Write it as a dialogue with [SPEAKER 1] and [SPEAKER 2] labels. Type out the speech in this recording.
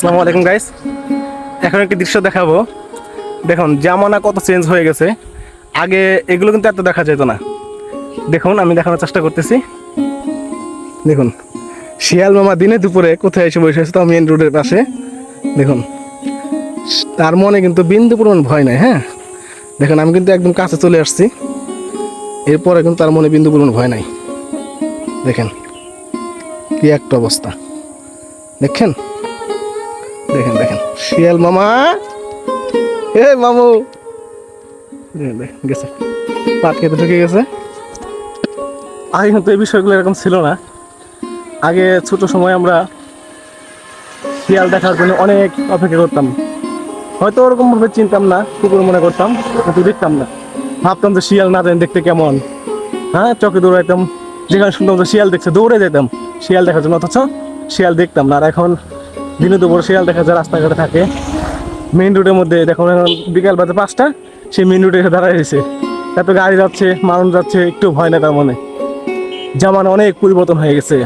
[SPEAKER 1] আসসালামু আলাইকুম গাইস। এখন একটি দৃশ্য দেখাবো। দেখুন জামানা কত চেঞ্জ হয়ে গেছে। আগে এগুলো কিন্তু এত দেখা যেত না। দেখুন আমি দেখানোর চেষ্টা করতেছি। দেখুন শিয়াল মামা দিনে দুপুরে কোথায় এসে বসে আছে, তো মেন রোডের পাশে। দেখুন তার মনে কিন্তু বিন্দু পরিমাণ ভয় নাই। হ্যাঁ দেখুন আমি কিন্তু একদম কাছে চলে আসছি, এরপরে কিন্তু তার মনে বিন্দু পরিমাণ ভয় নাই। দেখেন কি একটা অবস্থা, দেখেন দেখেন দেখেন শিয়াল মামা, হে মামু গেছে, পাট খেতে ঢুকে গেছে। আগে কিন্তু এই বিষয়গুলো এরকম ছিল না। আগে ছোট সময় আমরা শিয়াল দেখার জন্য অনেক অপেক্ষা করতাম। হয়তো ওরকম ভাবে চিনতাম না, কুকুর মনে করতাম, কিন্তু দেখতাম না। ভাবতাম যে শিয়াল না জানি দেখতে কেমন। হ্যাঁ চোখে দৌড়াইতাম, যেখানে শুনতাম যে শিয়াল দেখছে দৌড়ে যেতাম শিয়াল দেখার জন্য, অথচ শিয়াল দেখতাম না। আর এখন দিনে দুপুর শিয়াল দেখা যায় রাস্তাঘাটে থাকে, মেইন রোডের মধ্যে। দেখুন এখন বিকাল বাজে 5টা, সে মেইন রোডে এসে দাঁড়ায় রয়েছে। এত গাড়ি যাচ্ছে, মানুষ যাচ্ছে, একটু ভয় না তার মনে। জামানা অনেক পরিবর্তন হয়ে গেছে।